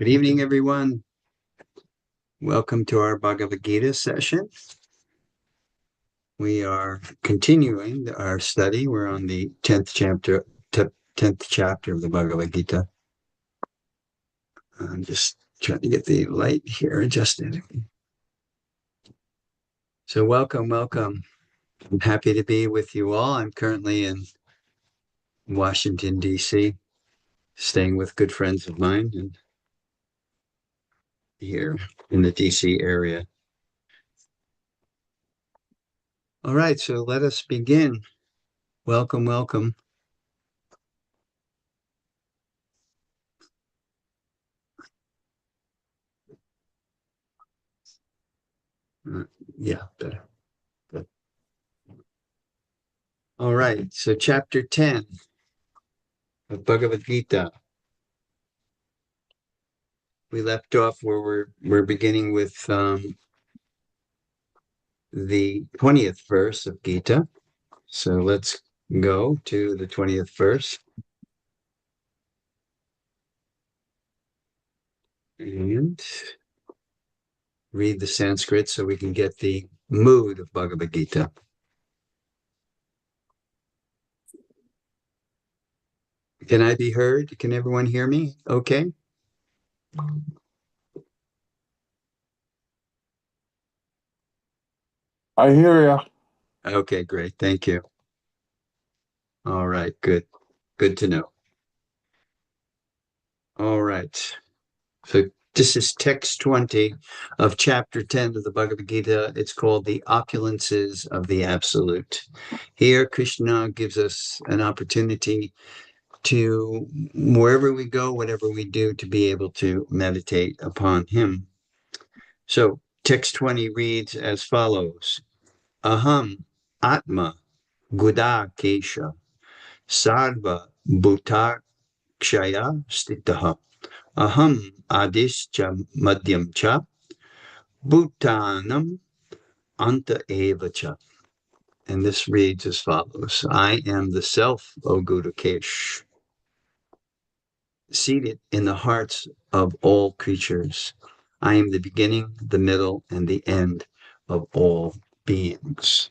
Good evening, everyone. Welcome to our Bhagavad Gita session. We are continuing our study. We're on the 10th chapter of the Bhagavad Gita. I'm just trying to get the light here adjusted. So welcome. I'm happy to be with you all. I'm currently in Washington, D.C., staying with good friends of mine and here in the D.C. area. All right, so let us begin. Welcome. Yeah, better. Good. All right, so chapter 10 of Bhagavad Gita. We left off where we're beginning with the 20th verse of Gita. So let's go to the 20th verse. And read the Sanskrit so we can get the mood of Bhagavad Gita. Can I be heard? Can everyone hear me? Okay. I hear you. Okay, great. Thank you. All right, good. Good to know. All right. So this is text 20 of chapter 10 of the Bhagavad Gita. It's called The Opulences of the Absolute. Here, Krishna gives us an opportunity to, wherever we go, whatever we do, to be able to meditate upon him. So text 20 reads as follows. Aham Atma Guda Kesha Sarva Bhutakshaya Stitaha Aham Adischa Madhyam Cha Bhutanam Anta Evacha. And this reads as follows. I am the self, O Gudakesh, seated in the hearts of all creatures. I am the beginning, the middle, and the end of all beings.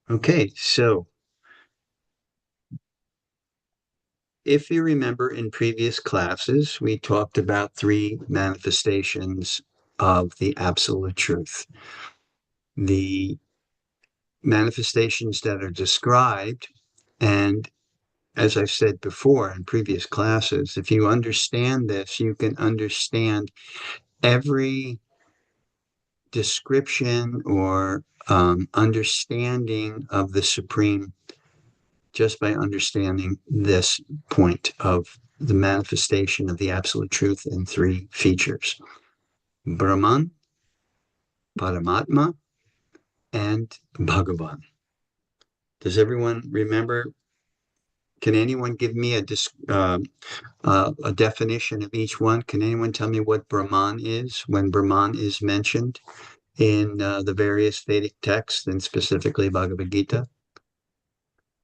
Okay, so if you remember in previous classes, we talked about three manifestations of the absolute truth. The manifestations that are described, and as I've said before in previous classes, if you understand this, you can understand every description or understanding of the Supreme just by understanding this point of the manifestation of the absolute truth in three features: Brahman, Paramatma, and Bhagavan. Does everyone remember? Can anyone give me a definition of each one? Can anyone tell me what Brahman is when Brahman is mentioned in the various Vedic texts and specifically Bhagavad Gita?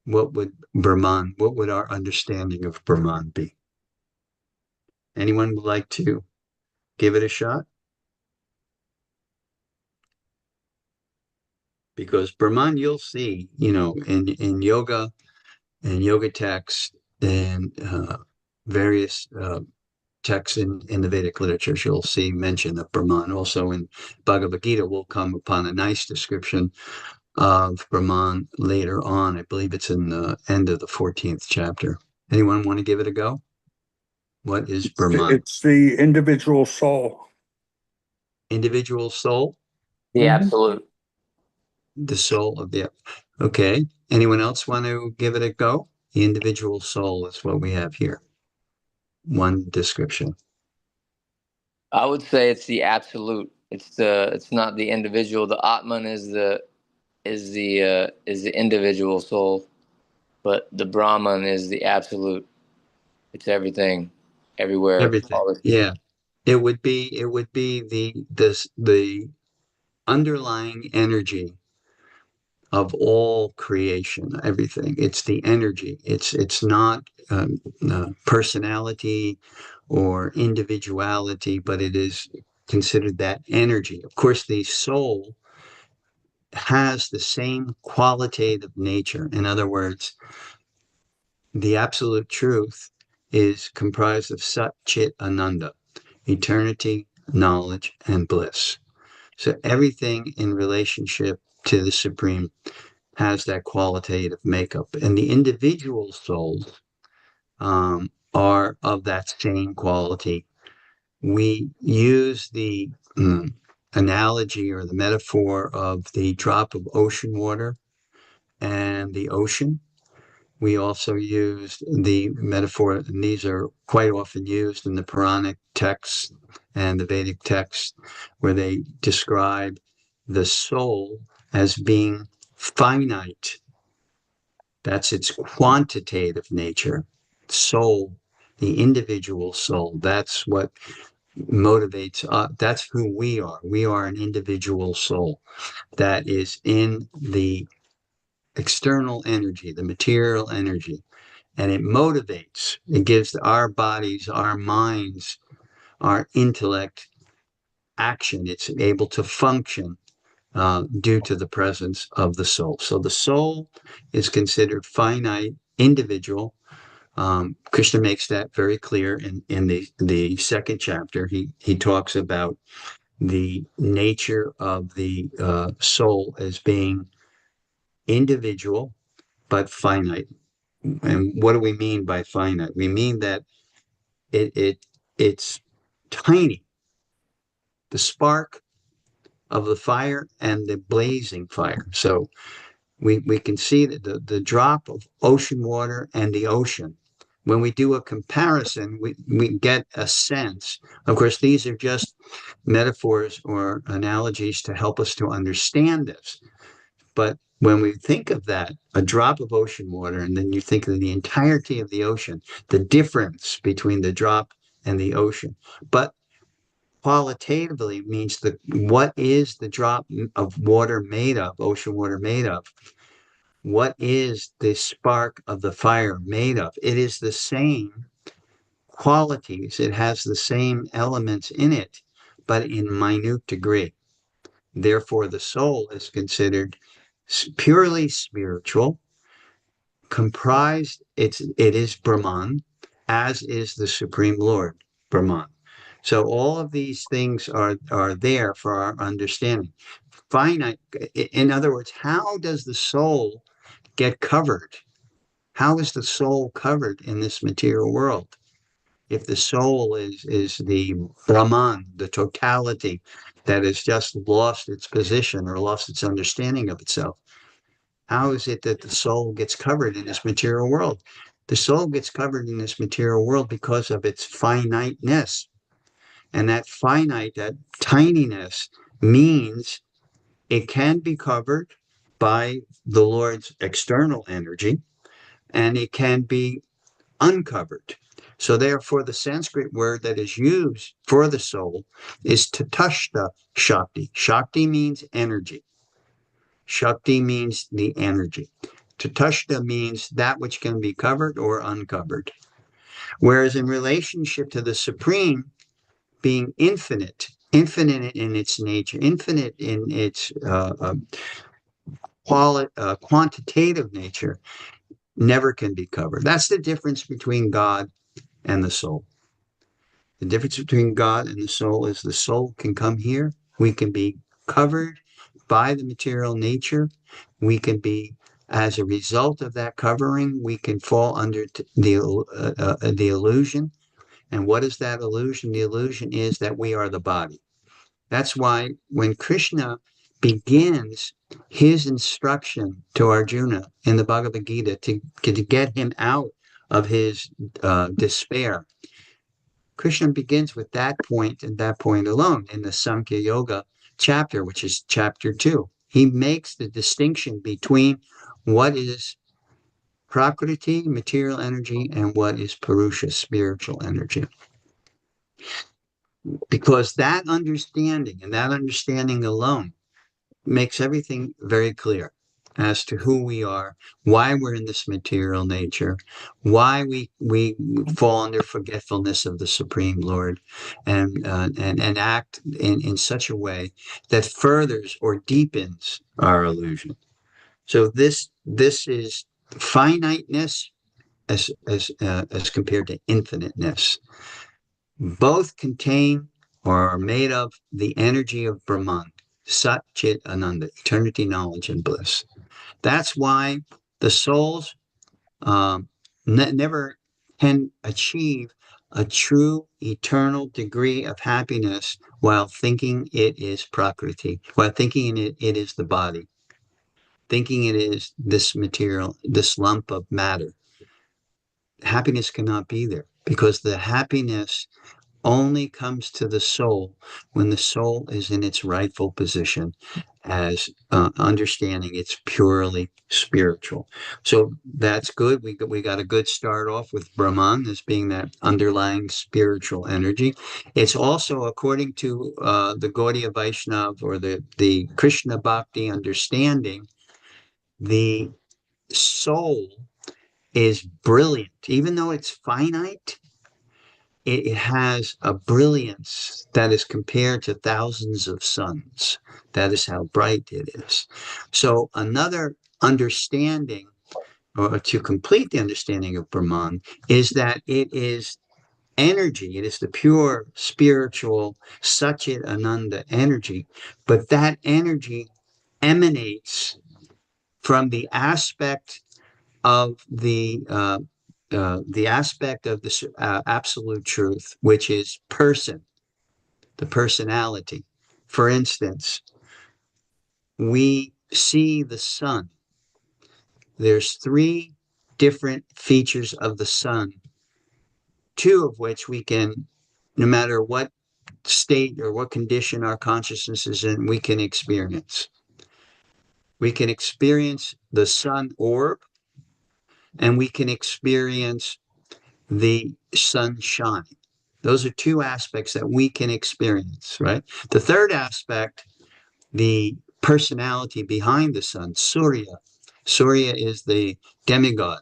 What would our understanding of Brahman be? Anyone would like to give it a shot? Because Brahman, you'll see, in yoga and yoga texts and various texts in the Vedic literatures, you'll see mention of Brahman. Also in Bhagavad Gita, we'll come upon a nice description of Brahman later on. I believe it's in the end of the 14th chapter. Anyone want to give it a go? What is Brahman? It's the individual soul. Individual soul? The absolute. The soul of the... Okay. Anyone else want to give it a go? The individual soul is what we have here. One description. I would say it's the absolute. It's not the individual. The Atman is the individual soul, but the Brahman is the absolute. It's everything, everywhere. Everything. Yeah. It would be the underlying energy of all creation, everything. It's the energy. It's not personality or individuality, but it is considered that energy. Of course, the soul has the same qualitative nature. In other words, the absolute truth is comprised of Sat Chit Ananda, eternity, knowledge, and bliss. So everything in relationship to the Supreme has that qualitative makeup. And the individual souls are of that same quality. We use the analogy or the metaphor of the drop of ocean water and the ocean. We also used the metaphor, and these are quite often used in the Puranic texts and the Vedic texts, where they describe the soul as being finite. That's its quantitative nature. Soul, the individual soul, that's what motivates us. That's who we are. We are an individual soul that is in the external energy, the material energy, and it motivates, it gives our bodies, our minds, our intellect action. It's able to function due to the presence of the soul. So the soul is considered finite, individual. Krishna makes that very clear in the second chapter. He talks about the nature of the soul as being individual but finite. And what do we mean by finite? We mean that it's tiny. The spark of the fire and the blazing fire. So we can see that the drop of ocean water and the ocean. When we do a comparison, we get a sense. Of course, these are just metaphors or analogies to help us to understand this. But when we think of that, a drop of ocean water, and then you think of the entirety of the ocean, the difference between the drop and the ocean. But qualitatively means what is the drop of water made of, ocean water made of? What is the spark of the fire made of? It is the same qualities. It has the same elements in it, but in minute degree. Therefore, the soul is considered purely spiritual, comprised, it is Brahman, as is the Supreme Lord, Brahman. So all of these things are there for our understanding. Finite, in other words, how does the soul get covered? How is the soul covered in this material world? If the soul is the Brahman, the totality that has just lost its position or lost its understanding of itself, how is it that the soul gets covered in this material world? The soul gets covered in this material world because of its finiteness. And that finite, that tininess means it can be covered by the Lord's external energy and it can be uncovered. So therefore, the Sanskrit word that is used for the soul is tatashta shakti. Shakti means energy. Shakti means the energy. Tatashta means that which can be covered or uncovered. Whereas in relationship to the Supreme, being infinite, infinite in its nature, infinite in its quantitative nature, never can be covered. That's the difference between God and the soul. The difference between God and the soul is the soul can come here. We can be covered by the material nature. We can be, as a result of that covering, we can fall under the illusion. And what is that illusion? The illusion is that we are the body. That's why when Krishna begins his instruction to Arjuna in the Bhagavad Gita to get him out of his despair, Krishna begins with that point and that point alone in the Sankhya Yoga chapter, which is chapter 2. He makes the distinction between what is Prakriti, material energy, and what is Purusha, spiritual energy. Because that understanding and that understanding alone makes everything very clear. as to who we are, why we're in this material nature, why we fall under forgetfulness of the Supreme Lord, and act in such a way that furthers or deepens our illusion. So this is finiteness as compared to infiniteness. Both contain or are made of the energy of Brahman, Sat Chit Ananda, eternity, knowledge, and bliss. That's why the souls never can achieve a true eternal degree of happiness while thinking it is Prakriti, while thinking it is the body, thinking it is this material, this lump of matter. Happiness cannot be there because the happiness only comes to the soul when the soul is in its rightful position as understanding it's purely spiritual. So that's good. We got a good start off with Brahman as being that underlying spiritual energy. It's also, according to the Gaudiya Vaishnav or the Krishna Bhakti understanding, the soul is brilliant. Even though it's finite, it has a brilliance that is compared to thousands of suns. That is how bright it is. So another understanding, or to complete the understanding of Brahman, is that it is energy. It is the pure spiritual Satchit Ananda energy. But that energy emanates from the aspect of the absolute truth, which is person, the personality. For instance, we see the sun. There's three different features of the sun, two of which we can, no matter what state or what condition our consciousness is in, we can experience. We can experience the sun orb, and we can experience the sunshine. Those are two aspects that we can experience, right? The third aspect, the personality behind the sun, Surya. Surya is the demigod.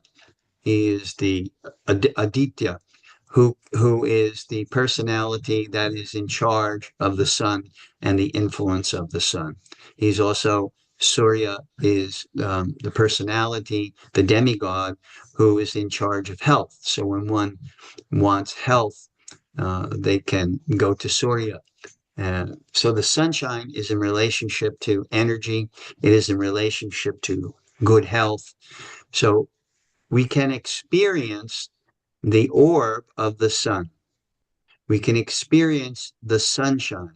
He is the Aditya, who is the personality that is in charge of the sun and the influence of the sun. He's also, Surya is the personality, the demigod, who is in charge of health. So when one wants health, they can go to Surya. So the sunshine is in relationship to energy. It is in relationship to good health. So we can experience the orb of the sun. We can experience the sunshine.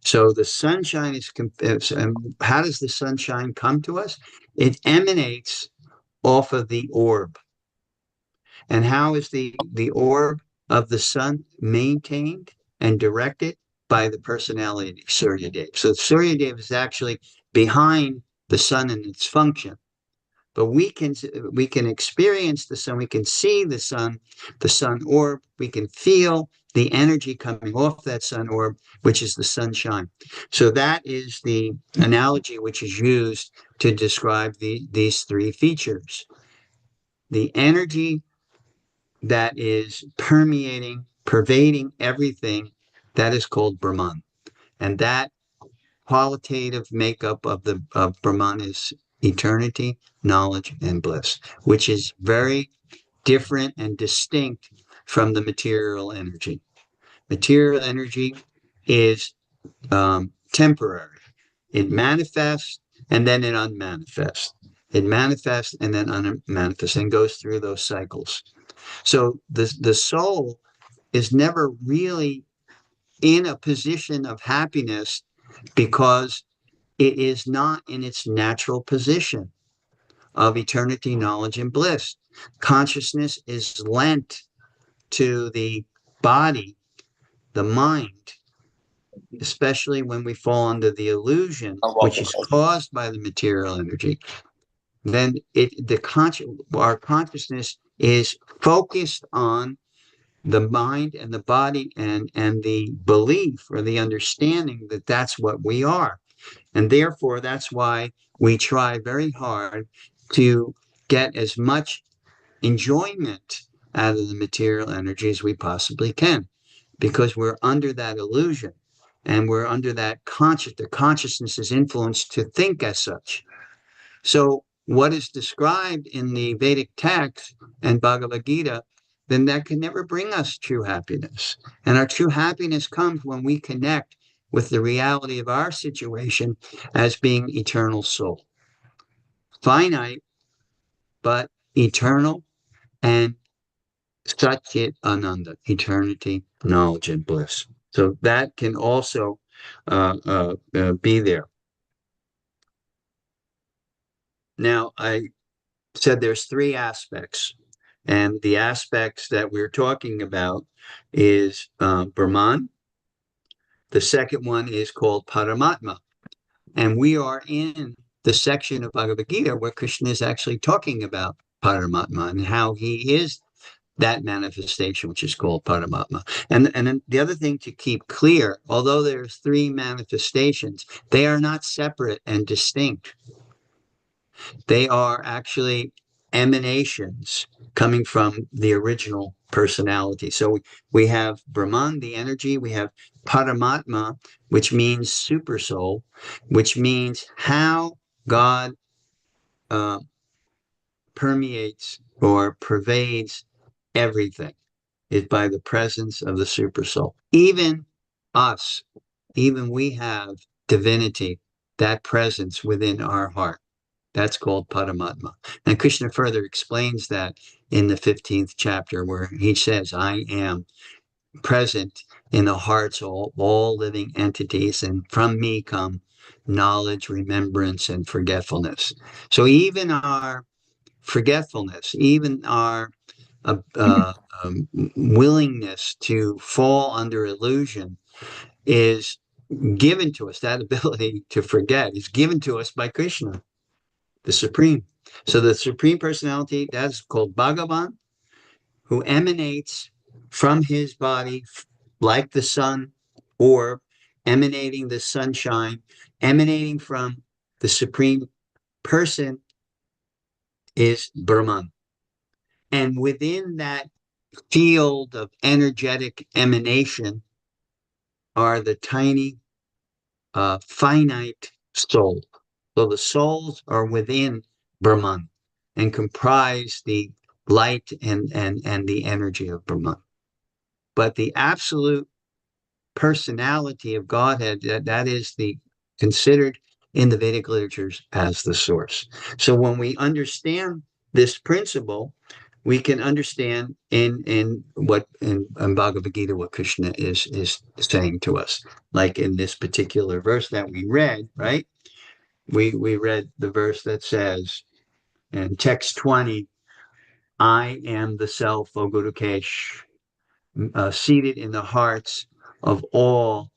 So the sunshine is, and how does the sunshine come to us? It emanates off of the orb. And how is the orb of the sun maintained and directed? By the personality Surya Dev. So Surya Dev is actually behind the sun and its function. But we can experience the sun, we can see the sun orb, we can feel the energy coming off that sun orb, which is the sunshine. So that is the analogy which is used to describe these three features. The energy that is pervading everything, that is called Brahman. And that qualitative makeup of Brahman is eternity, knowledge, and bliss, which is very different and distinct from the material energy. Material energy is temporary. It manifests and then it unmanifests. It manifests and then unmanifests and goes through those cycles. So the soul is never really in a position of happiness because it is not in its natural position of eternity, knowledge, and bliss. Consciousness is lent to the body, the mind, especially when we fall under the illusion, which is caused by the material energy. Then our consciousness is focused on the mind and the body and the belief or the understanding that that's what we are. And therefore, that's why we try very hard to get as much enjoyment out of the material energy as we possibly can, because we're under that illusion and we're under that the consciousness is influenced to think as such. So what is described in the Vedic text and Bhagavad Gita, then that can never bring us true happiness. And our true happiness comes when we connect with the reality of our situation as being eternal soul. Finite, but eternal, and Satchit Ananda, eternity, knowledge, and bliss. So that can also be there. Now, I said there's three aspects, and the aspects that we're talking about is Brahman. The second one is called Paramatma, and we are in the section of Bhagavad Gita where Krishna is actually talking about Paramatma and how he is that manifestation, which is called Paramatma. And then the other thing to keep clear, although there's three manifestations, they are not separate and distinct. They are actually emanations coming from the original personality. So we have Brahman, the energy, we have Paramatma, which means super soul, which means how God permeates or pervades everything is by the presence of the super soul. Even us, even we have divinity, that presence within our heart. That's called Paramatma. And Krishna further explains that in the 15th chapter, where he says, I am present in the hearts of all living entities, and from me come knowledge, remembrance, and forgetfulness. So even our forgetfulness, even our willingness to fall under illusion is given to us. That ability to forget is given to us by Krishna, the Supreme. So the Supreme Personality, that's called Bhagavan, who emanates from his body like the sun orb, emanating the sunshine, emanating from the Supreme Person is Brahman. And within that field of energetic emanation are the tiny, finite souls. So the souls are within Brahman and comprise the light and the energy of Brahman. But the absolute personality of Godhead, that is the considered in the Vedic literatures as the source. So when we understand this principle, we can understand in Bhagavad Gita what Krishna is saying to us. Like in this particular verse that we read, right? We read the verse that says in text 20, I am the self, O Guru Kesh, seated in the hearts of all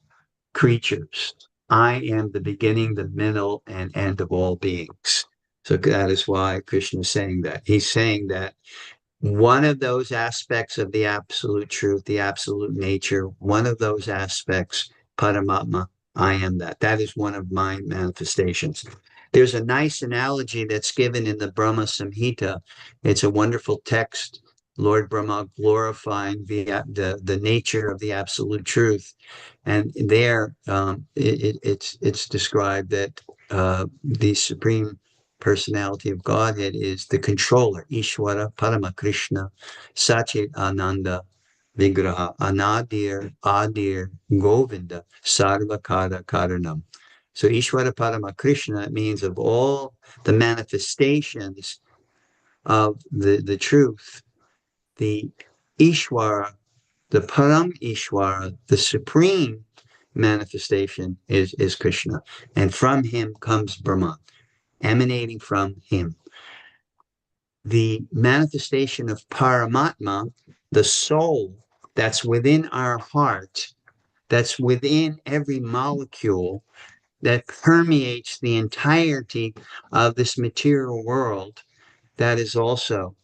creatures. I am the beginning, the middle, and end of all beings. So that is why Krishna is saying that. He's saying that one of those aspects of the absolute truth, the absolute nature, one of those aspects, Paramatma, I am that. That is one of my manifestations. There's a nice analogy that's given in the Brahma Samhita. It's a wonderful text, Lord Brahma glorifying the nature of the absolute truth. And there it's described that the Supreme Personality of Godhead is the controller, Ishvara Parama Krishna, Sachit Ananda Vigraha, Anadir, Adir, Govinda, Sarvakara Karanam. So Ishvara Parama Krishna means of all the manifestations of the truth, the Ishvara, the Param Ishvara, the supreme manifestation is Krishna. And from him comes Brahman, emanating from him. The manifestation of Paramatma, the soul that's within our heart, that's within every molecule, that permeates the entirety of this material world, that is also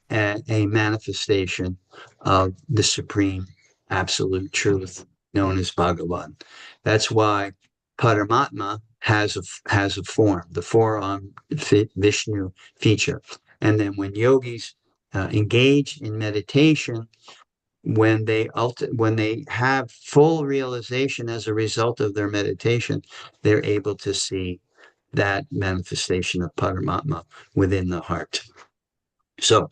a manifestation of the supreme absolute truth known as Bhagavan. That's why Paramatma has a form, the four-armed Vishnu feature. And then when yogis engage in meditation, when they have full realization as a result of their meditation, they're able to see that manifestation of Paramatma within the heart. So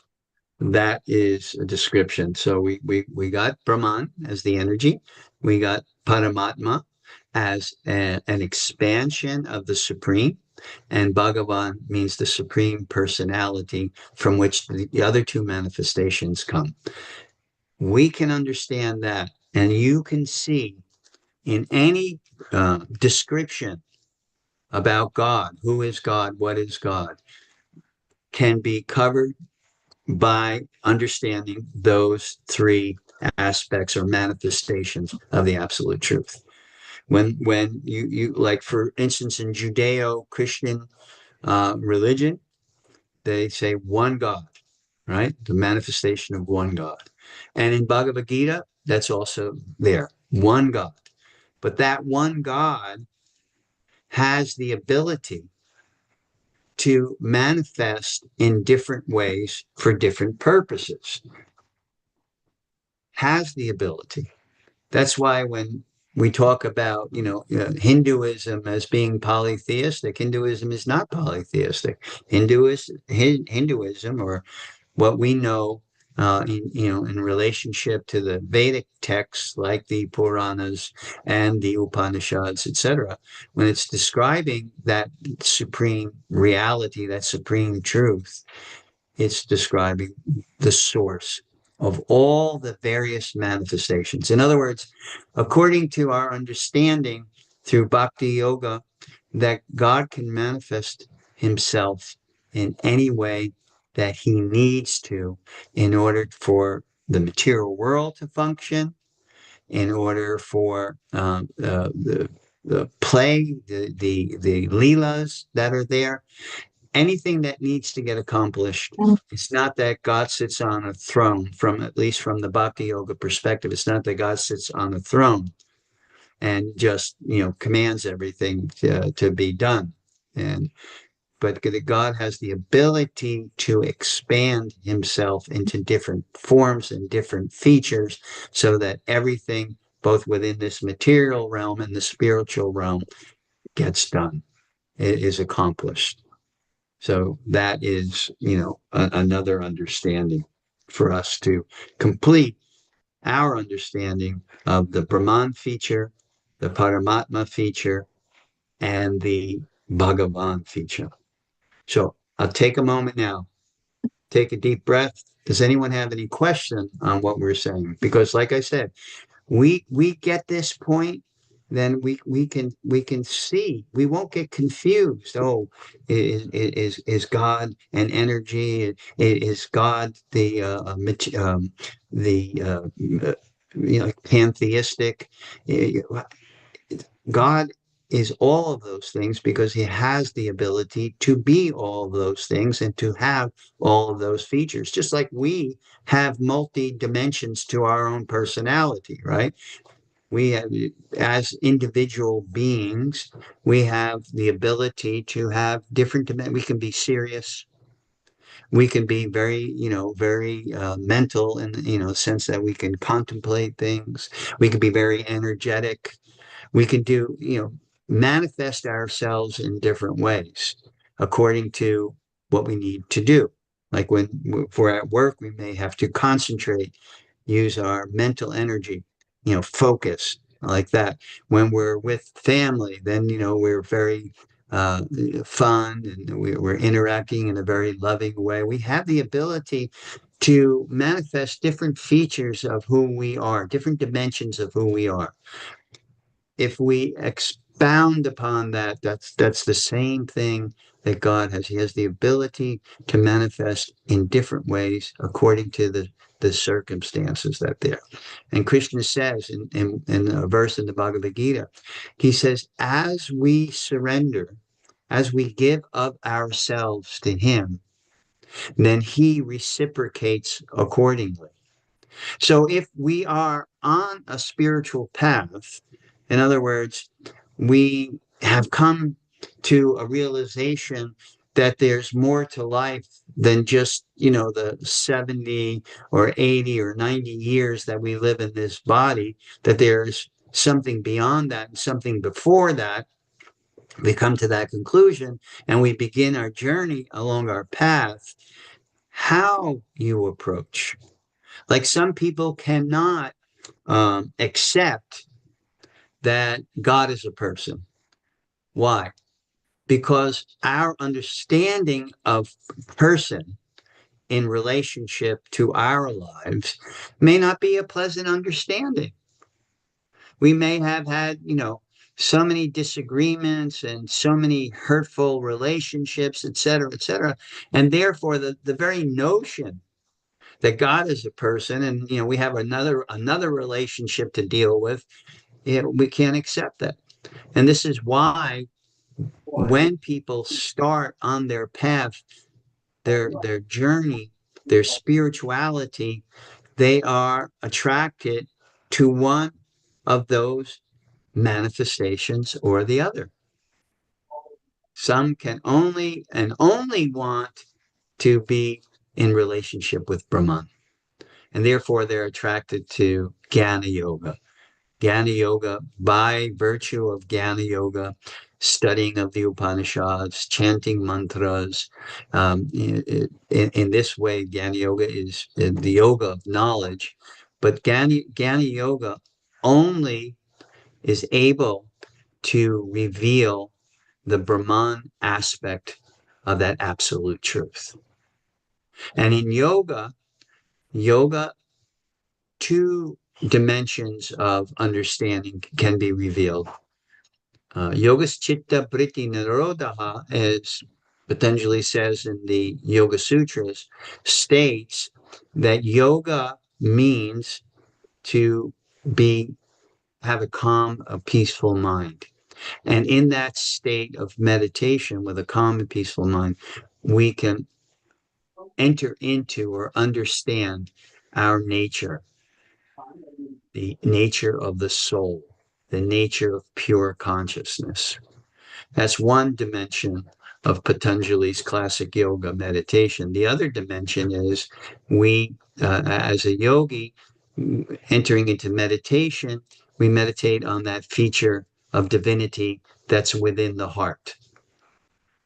that is a description. So we got Brahman as the energy. We got Paramatma as an expansion of the Supreme. And Bhagavan means the Supreme Personality from which the other two manifestations come. We can understand that. And you can see in any description about God, who is God, what is God, can be covered by understanding those three aspects or manifestations of the absolute truth. When you like, for instance, in Judeo-Christian religion, they say one God, right? The manifestation of one God. And in Bhagavad Gita, that's also there, one God. But that one God has the ability to manifest in different ways for different purposes. Has the ability. That's why when we talk about, Hinduism as being polytheistic, Hinduism is not polytheistic. Hinduism, or what we know in relationship to the Vedic texts like the Puranas and the Upanishads, etc., when it's describing that supreme reality, that supreme truth, it's describing the source of all the various manifestations. In other words, according to our understanding through Bhakti Yoga, that God can manifest himself in any way that he needs to in order for the material world to function, in order for the play, the leelas that are there, anything that needs to get accomplished. It's not that God sits on a throne, from at least from the Bhakti Yoga perspective. It's not that God sits on a throne and just commands everything to be done. But God has the ability to expand himself into different forms and different features so that everything, both within this material realm and the spiritual realm, gets done. It is accomplished. So that is, another understanding for us to complete our understanding of the Brahman feature, the Paramatma feature, and the Bhagavan feature. So I'll take a moment now, take a deep breath. Does anyone have any question on what we're saying? Because like I said, we get this point, then we can see, we won't get confused. Oh, is God an energy? Is God the pantheistic? God is all of those things because he has the ability to be all of those things and to have all of those features, just like we have multi dimensions to our own personality, right? We have, as individual beings, we have the ability to have different dimensions. We can be serious. We can be very mental in the sense that we can contemplate things. We can be very energetic. We can manifest ourselves in different ways according to what we need to do. Like if we're at work, we may have to concentrate, use our mental energy, focus like that. When we're with family, then, we're very uh, fun, and we're interacting in a very loving way. We have the ability to manifest different features of who we are, different dimensions of who we are. If we expound upon that, that's the same thing that God has. He has the ability to manifest in different ways according to the circumstances that there. And Krishna says in a verse in the Bhagavad Gita, he says, as we surrender, as we give of ourselves to him, then he reciprocates accordingly. So if we are on a spiritual path, in other words, we have come to a realization that there's more to life than just, the 70 or 80 or 90 years that we live in this body, that there's something beyond that and something before that. We come to that conclusion and we begin our journey along our path. How you approach, like some people cannot accept that God is a person. Why? Because our understanding of person in relationship to our lives may not be a pleasant understanding. We may have had, so many disagreements and so many hurtful relationships, et cetera, et cetera. And therefore, the very notion that God is a person and, we have another relationship to deal with, we can't accept that. And this is why when people start on their path, their journey, their spirituality, they are attracted to one of those manifestations or the other. Some can only want to be in relationship with Brahman, and therefore they're attracted to Jnana Yoga. Jnana Yoga, by virtue of Jnana Yoga, studying of the Upanishads, chanting mantras. In this way, Jnana Yoga is the yoga of knowledge, but Jnana Yoga only is able to reveal the Brahman aspect of that absolute truth. And in yoga, two dimensions of understanding can be revealed. Yogas Chitta Vritti Nirodha, as Patanjali says in the Yoga Sutras, states that yoga means to have a calm, a peaceful mind. And in that state of meditation with a calm and peaceful mind, we can enter into or understand our nature, the nature of the soul, the nature of pure consciousness. That's one dimension of Patanjali's classic yoga meditation. The other dimension is we, as a yogi, entering into meditation, we meditate on that feature of divinity that's within the heart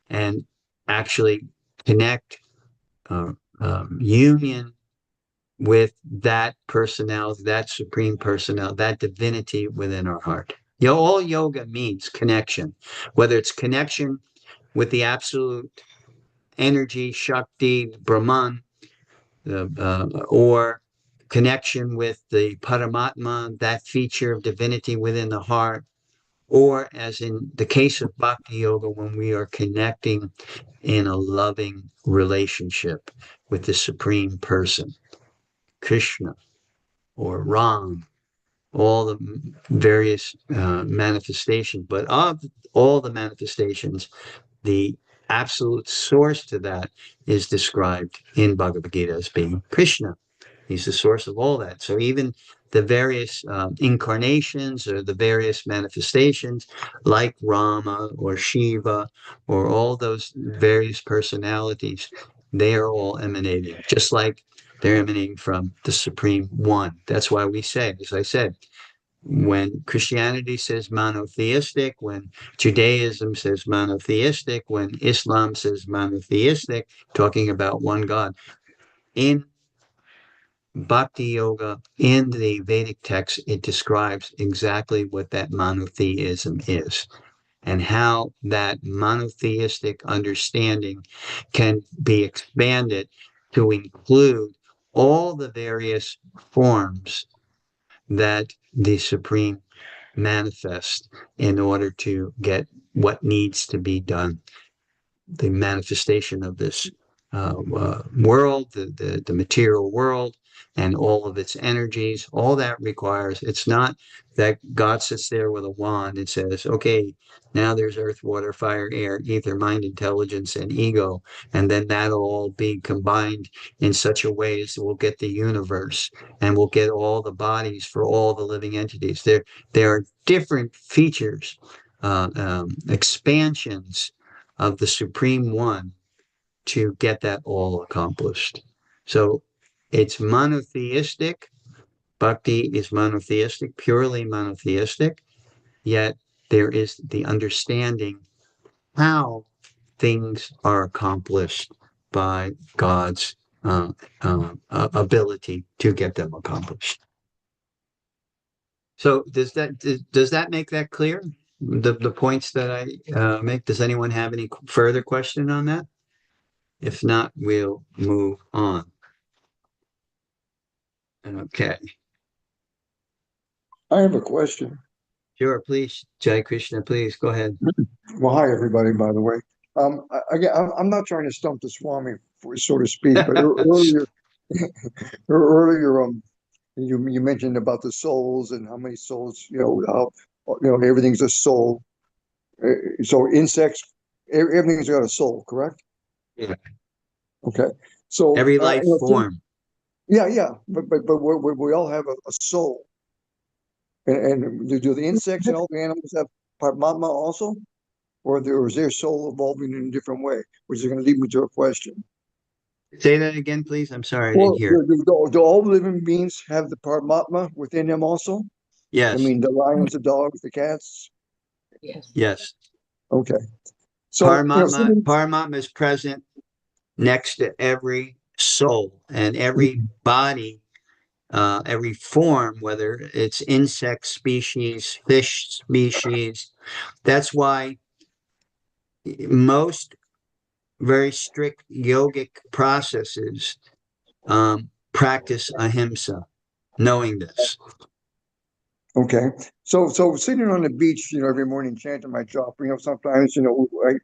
and actually connect union with that personality, that supreme personality, that divinity within our heart. All yoga means connection, whether it's connection with the absolute energy, Shakti, Brahman, or connection with the Paramatma, that feature of divinity within the heart, or as in the case of Bhakti Yoga, when we are connecting in a loving relationship with the Supreme Person, Krishna or Ram, all the various manifestations, but of all the manifestations, the absolute source to that is described in Bhagavad Gita as being Krishna. He's the source of all that. So even the various incarnations or the various manifestations like Rama or Shiva or all those various personalities, they are all emanating, just like they're emanating from the Supreme One. That's why we say, as I said, when Christianity says monotheistic, when Judaism says monotheistic, when Islam says monotheistic, talking about one God. In Bhakti Yoga, in the Vedic text, it describes exactly what that monotheism is and how that monotheistic understanding can be expanded to include all the various forms that the Supreme manifest in order to get what needs to be done. The manifestation of this world, the material world, and all of its energies, all that requires, it's not that God sits there with a wand and says, okay, now there's earth, water, fire, air, ether, mind, intelligence, and ego. And then that'll all be combined in such a way as we'll get the universe and we'll get all the bodies for all the living entities. There are different features expansions of the Supreme One to get that all accomplished. So it's monotheistic. Bhakti is monotheistic, purely monotheistic, yet there is the understanding how things are accomplished by God's ability to get them accomplished. So does that make that clear? The points that I make. Does anyone have any further question on that? If not, we'll move on. Okay. I have a question. Sure, please, Jai Krishna, please go ahead. Well, hi, everybody, by the way. Again, I'm not trying to stump the Swami, so to speak, but earlier, earlier, you mentioned about the souls and how many souls, how, everything's a soul. So insects, everything's got a soul, correct? Yeah. Okay. So Every life form. yeah, but we all have a soul, and do the insects and all the animals have Paramatma also? Or is their soul evolving in a different way, which is going to lead me to a question. Say that again, please. I'm sorry, I Well, didn't hear. do all living beings have the Paramatma within them also? I Yes, mean, the lions, the dogs, the cats. yes. Okay. So, Paramatma is present next to every soul and every body, every form, whether it's insect species, fish species. That's why most very strict yogic processes practice ahimsa, knowing this. okay. So sitting on the beach, every morning chanting my japa, sometimes,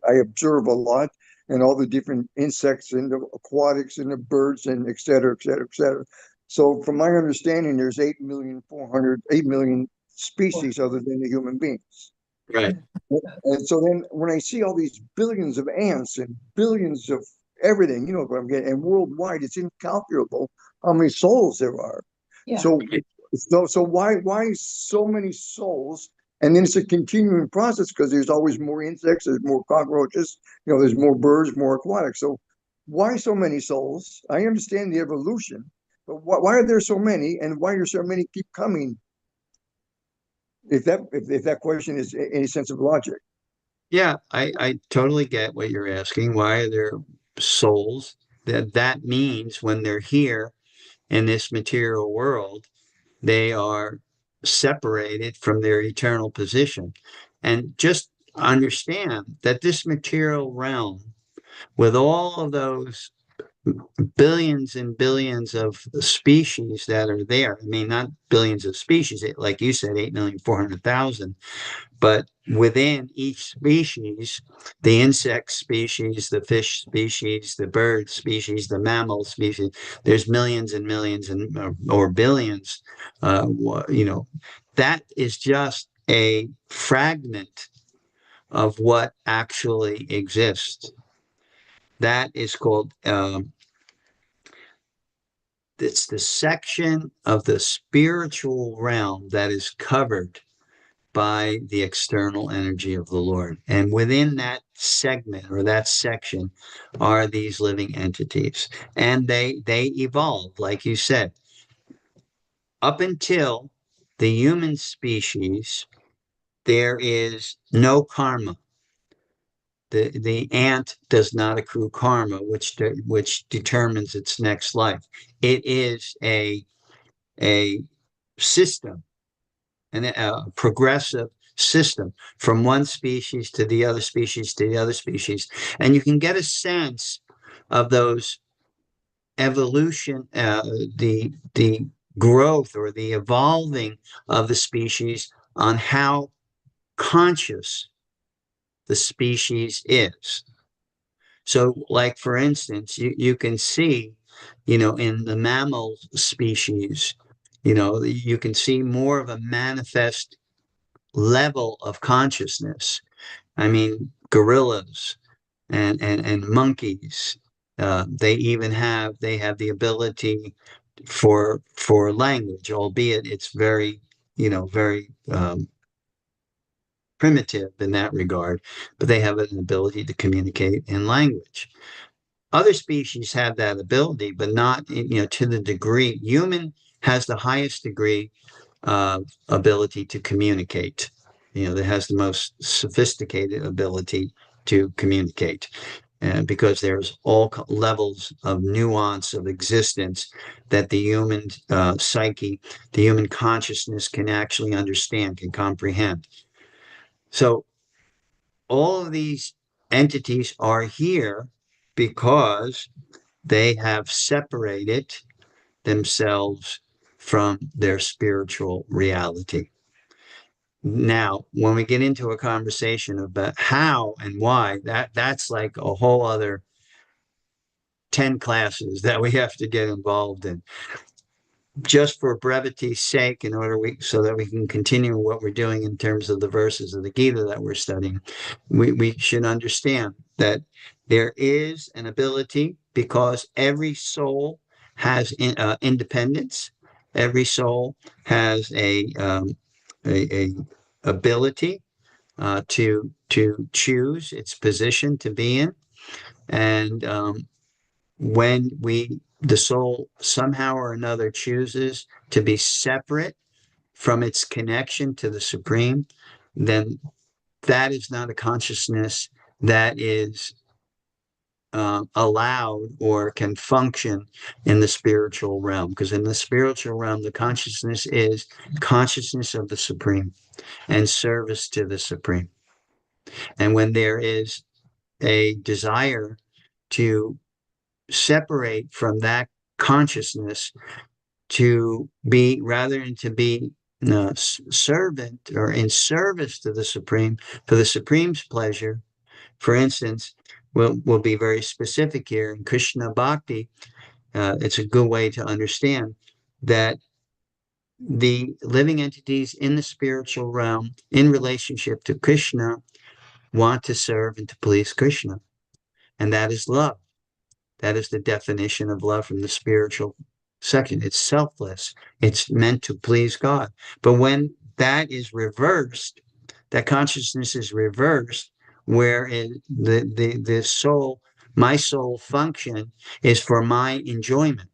I observe a lot and all the different insects and the aquatics and the birds and et cetera, et cetera, et cetera. So from my understanding, there's 8 million species other than the human beings. Right. And so then when I see all these billions of ants and billions of everything, you know what I'm getting, and worldwide, it's incalculable how many souls there are. Yeah. So why so many souls? And then it's a continuing process because there's always more insects, there's more cockroaches, there's more birds, more aquatics. So why so many souls? I understand the evolution, but why are there so many, and why do so many keep coming? If that question is any sense of logic. Yeah, I totally get what you're asking. Why are there souls? That means when they're here in this material world, they are separated from their eternal position. And just understand that this material realm, with all of those billions and billions of species that are there, I mean, not billions of species, like you said, 8,400,000. But within each species, the insect species, the fish species, the bird species, the mammal species, there's millions and millions or billions. That is just a fragment of what actually exists. That is called, it's the section of the spiritual realm that is covered by the external energy of the Lord. And within that segment or that section are these living entities. And they evolve, like you said, up until the human species, there is no karma. The ant does not accrue karma, which determines its next life. It is a system, a progressive system from one species to the other species to the other species. And you can get a sense of those evolution, the growth or the evolving of the species on how conscious the species is. So, like for instance, you can see, in the mammal species, you can see more of a manifest level of consciousness. I mean, gorillas and monkeys, they have the ability for language, albeit it's very, very primitive in that regard, but they have an ability to communicate in language. Other species have that ability, but not, to the degree. Human has the highest degree of ability to communicate. That has the most sophisticated ability to communicate. Because there's all levels of nuance of existence that the human psyche, the human consciousness can actually understand, can comprehend. So all of these entities are here because they have separated themselves from their spiritual reality. Now, when we get into a conversation about how and why, that's like a whole other 10 classes that we have to get involved in. Just for brevity's sake, so that we can continue what we're doing in terms of the verses of the Gita that we're studying, we should understand that there is an ability, because every soul has independence. Every soul has a ability to choose its position to be in, and when the soul somehow or another chooses to be separate from its connection to the Supreme, then that is not a consciousness that is allowed or can function in the spiritual realm. Because in the spiritual realm, the consciousness is consciousness of the Supreme and service to the Supreme. And when there is a desire to separate from that consciousness, to be, rather than to be servant or in service to the Supreme for the Supreme's pleasure. For instance, we'll be very specific here in Krishna Bhakti. It's a good way to understand that the living entities in the spiritual realm in relationship to Krishna want to serve and to please Krishna. And that is love. That is the definition of love from the spiritual section. It's selfless. It's meant to please God. But when that is reversed, that consciousness is reversed, where the soul, my soul function is for my enjoyment.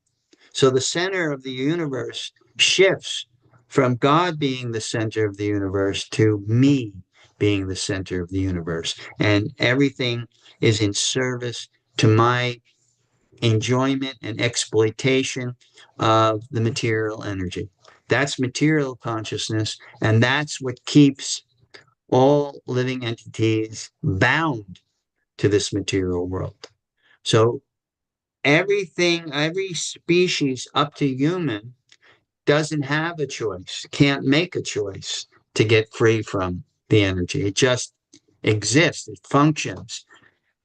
So the center of the universe shifts from God being the center of the universe to me being the center of the universe. And everything is in service to my enjoyment and exploitation of the material energy. That's material consciousness, and that's what keeps all living entities bound to this material world. So everything, every species up to human doesn't have a choice, can't make a choice to get free from the energy. It just exists, it functions.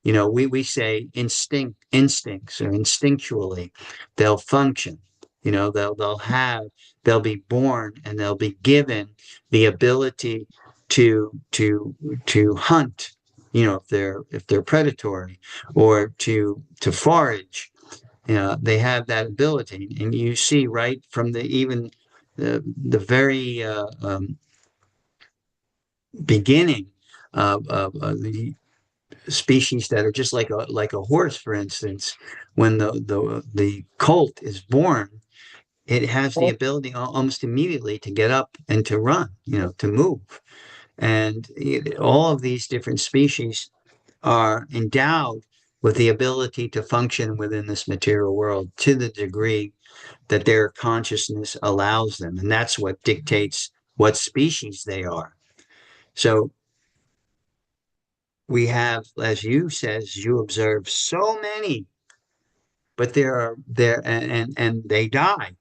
We say instincts or instinctually, they'll function. They'll be born and they'll be given the ability to hunt, if they're predatory, or to forage. They have that ability, and you see right from the very beginning of the species that are just like a horse, for instance. When the colt is born, it has the ability almost immediately to get up and to run, to move. And all of these different species are endowed with the ability to function within this material world to the degree that their consciousness allows them. And that's what dictates what species they are. So we have, as you observe so many, but and they die.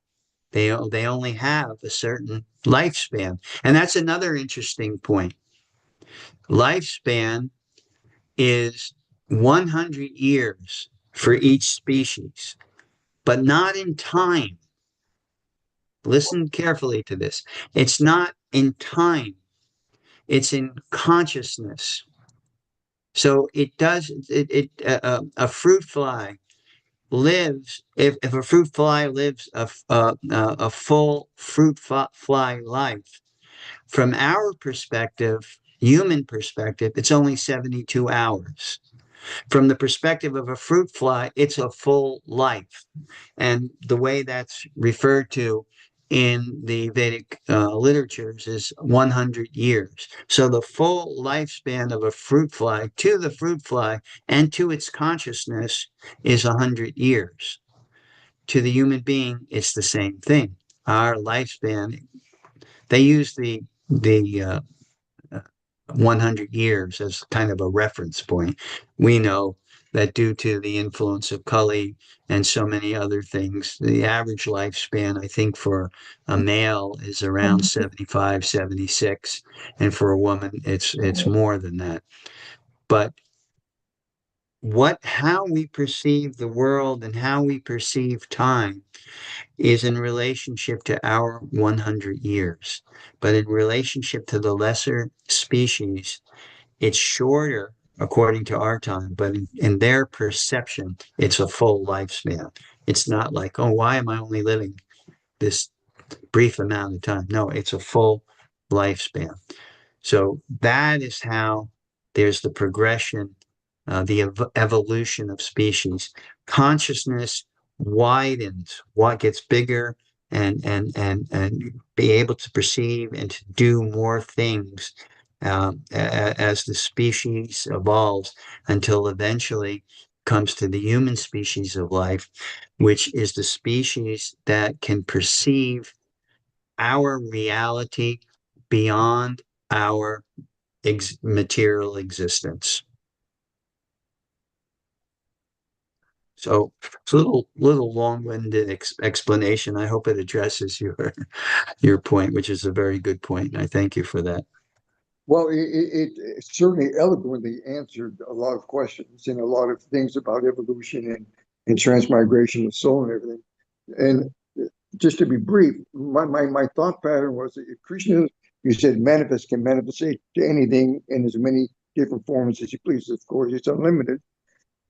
They only have a certain lifespan. And that's another interesting point. Lifespan is 100 years for each species, but not in time. Listen carefully to this. It's not in time. It's in consciousness. So a fruit fly lives, if a fruit fly lives a full fruit fly life, from our perspective, human perspective, it's only 72 hours. From the perspective of a fruit fly, it's a full life. And the way that's referred to in the Vedic literatures is 100 years. So the full lifespan of a fruit fly to the fruit fly and to its consciousness is 100 years. To the human being, it's the same thing. Our lifespan, they use the 100 years as kind of a reference point. We know that due to the influence of Kali and so many other things, the average lifespan, I think, for a male is around 75, 76, and for a woman, it's more than that. But how we perceive the world and how we perceive time is in relationship to our 100 years. But in relationship to the lesser species, it's shorter according to our time, but in their perception, it's a full lifespan. It's not like, oh, why am I only living this brief amount of time? No, it's a full lifespan. So that is how there's the progression, evolution of species. Consciousness widens, what gets bigger and be able to perceive and to do more things as the species evolves until eventually comes to the human species of life, which is the species that can perceive our reality beyond our material existence. So it's a little long-winded explanation. I hope it addresses your point, which is a very good point. And I thank you for that. Well, it certainly eloquently answered a lot of questions and a lot of things about evolution and transmigration of soul and everything. And just to be brief, my thought pattern was that if Krishna, you said manifest, can manifest to anything in as many different forms as he pleases. Of course, it's unlimited.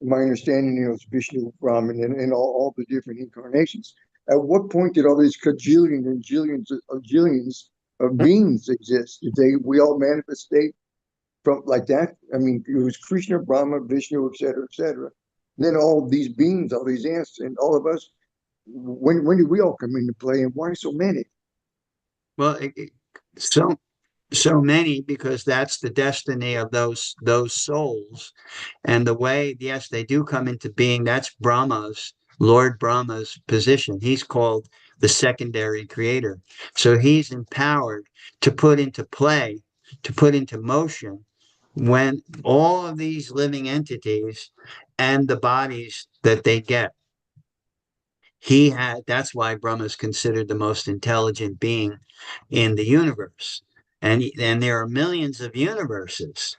My understanding, is Vishnu, Brahman, and all the different incarnations. At what point did all these cajillions and jillions of beings exist? We all manifestate from like that? I mean, it was Krishna, Brahma, Vishnu, et cetera, et cetera. Then all these beings, all these ants, and all of us, when did we all come into play, and why so many? Well, so many because that's the destiny of those souls. And the way, yes, they do come into being, that's Lord Brahma's position. He's called the secondary creator. So he's empowered to put into play, to put into motion when all of these living entities and the bodies that they get. That's why Brahma is considered the most intelligent being in the universe. And there are millions of universes.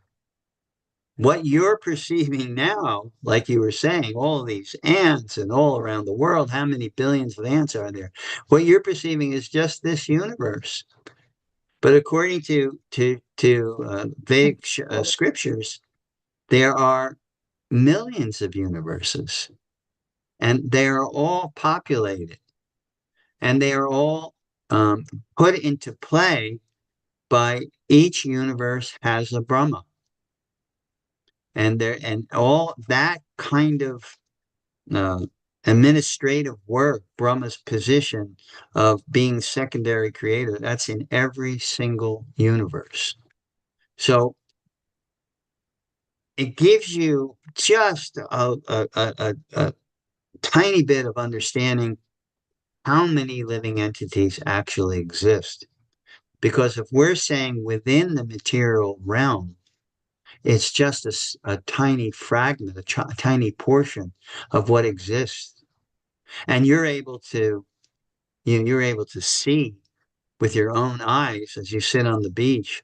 What you're perceiving now, like you were saying, all of these ants and all around the world, how many billions of ants are there? What you're perceiving is just this universe. But according to Vedic scriptures, there are millions of universes, and they are all populated, and they are all put into play by each universe has a Brahma. And all that kind of uh, administrative work, Brahma's position of being secondary creator, that's in every single universe. So it gives you just a tiny bit of understanding how many living entities actually exist. Because if we're saying within the material realm, it's just a tiny fragment, a tiny portion of what exists. And you're able to see with your own eyes as you sit on the beach,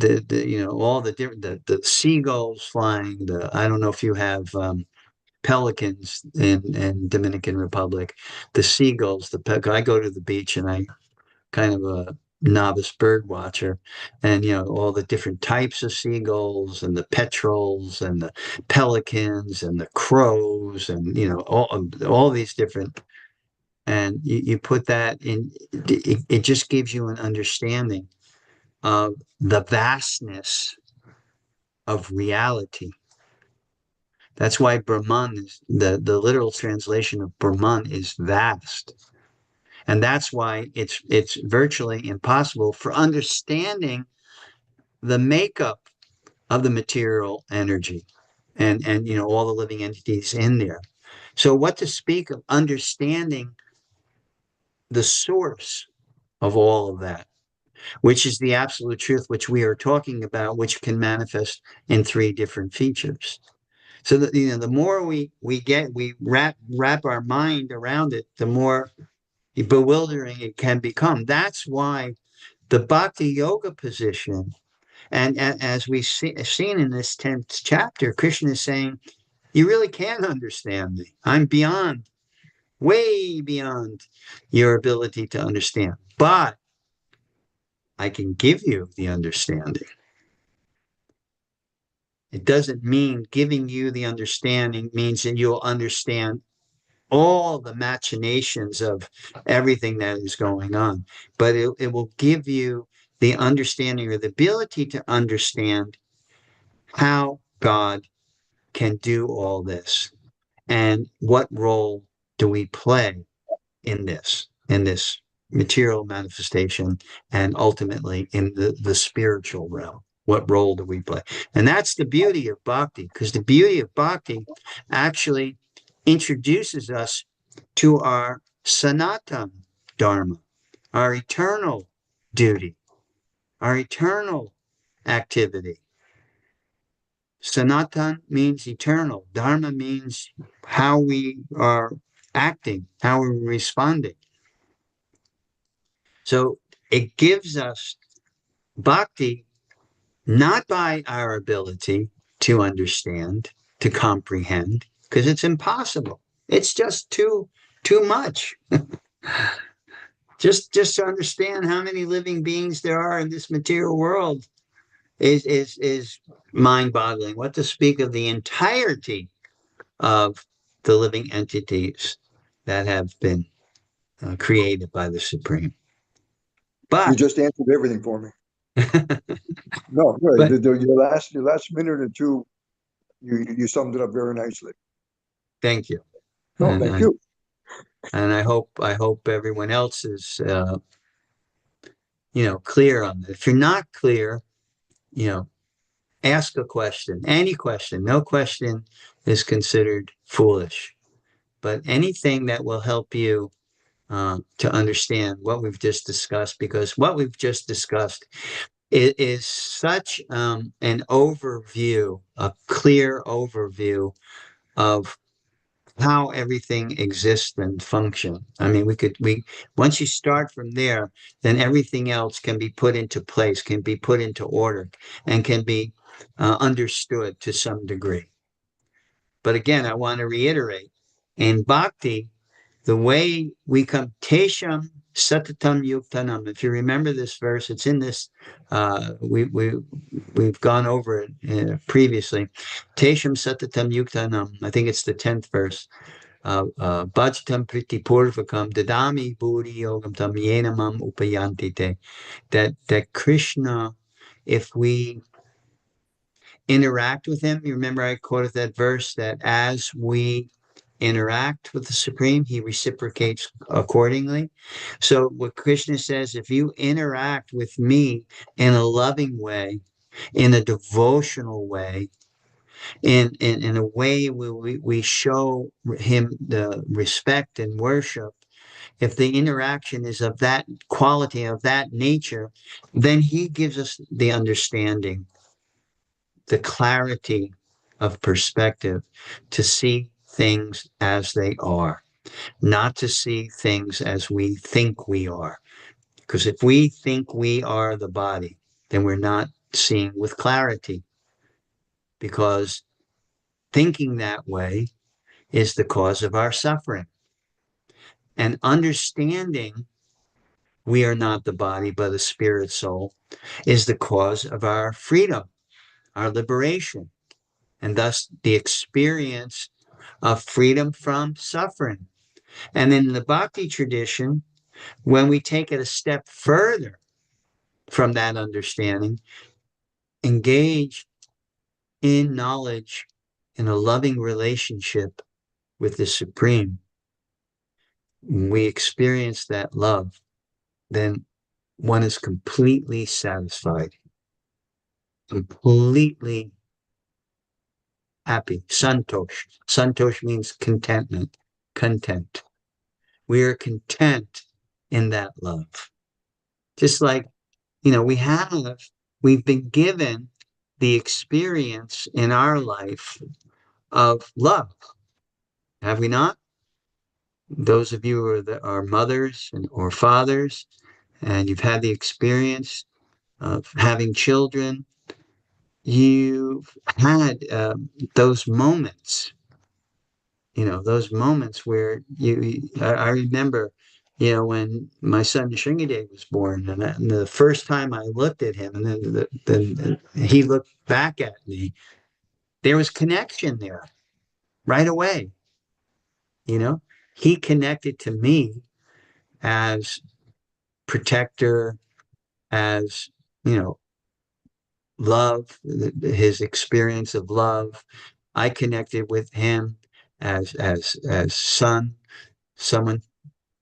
all the different, the seagulls flying, I don't know if you have pelicans in Dominican Republic, the seagulls, I go to the beach and I kind of a novice bird watcher, and all the different types of seagulls and the petrels and the pelicans and the crows and all these different, and you put that in, it just gives you an understanding of the vastness of reality. That's why Brahman is the literal translation of Brahman is vast. And that's why it's virtually impossible for understanding the makeup of the material energy and all the living entities in there. So what to speak of understanding the source of all of that, which is the absolute truth, which we are talking about, which can manifest in three different features. So that the more we wrap our mind around it, the more bewildering it can become. That's why the Bhakti Yoga position, and as we've seen in this 10th chapter, Krishna is saying, you really can't understand me. I'm beyond, way beyond your ability to understand. But I can give you the understanding. It doesn't mean giving you the understanding means that you'll understand all the machinations of everything that is going on, but it will give you the understanding or the ability to understand how God can do all this and what role do we play in this material manifestation and ultimately in the spiritual realm. What role do we play? And that's the beauty of bhakti, because the beauty of bhakti actually introduces us to our sanatan dharma, our eternal duty, our eternal activity. Sanatan means eternal. Dharma means how we are acting, how we're responding. So it gives us bhakti not by our ability to understand, to comprehend, because it's impossible. It's just too much. Just to understand how many living beings there are in this material world is mind-boggling. What to speak of the entirety of the living entities that have been created by the Supreme. You But just answered everything for me. No, really, but your last minute or two, you summed it up very nicely. thank you. No, And thank I, you. and I hope everyone else is clear on this. If you're not clear, you know, ask a question, any question. No question is considered foolish, but anything that will help you to understand what we've just discussed, because what we've just discussed is such an overview, a clear overview of how everything exists and functions. I mean, we once you start from there, then everything else can be put into place, can be put into order, and can be understood to some degree. But again, I want to reiterate, in bhakti, the way we come, Tesham Satatam Yuktanam. If you remember this verse, it's in this. We've gone over it previously. Tesham Satatam Yuktanam. I think it's the 10th verse. Bhajatam Priti Purvakam Dadami Bhuri Yogam Tam Yenamam Upayantite. That Krishna, if we interact with him, you remember I quoted that verse that as we interact with the Supreme, he reciprocates accordingly. So what Krishna says, if you interact with me in a loving way, in a devotional way, in a way where we show him the respect and worship, if the interaction is of that quality, of that nature, then he gives us the understanding, the clarity of perspective to see things as they are, not to see things as we think we are. Because if we think we are the body, then we're not seeing with clarity, because thinking that way is the cause of our suffering. And understanding we are not the body, but a spirit soul is the cause of our freedom, our liberation, and thus the experience of freedom from suffering. And in the bhakti tradition, when we take it a step further, from that understanding, engage in knowledge in a loving relationship with the Supreme, we experience that love, then one is completely satisfied, completely happy. Santosh. Santosh means contentment, content. We are content in that love. Just like, we've been given the experience in our life of love. Have we not? Those of you who are mothers or fathers, and you've had the experience of having children, you've had those moments, those moments where I remember, when my son Sringadev was born, and the first time I looked at him, and then he looked back at me, there was connection there right away. He connected to me as protector, as, love, his experience of love. I connected with him as son, someone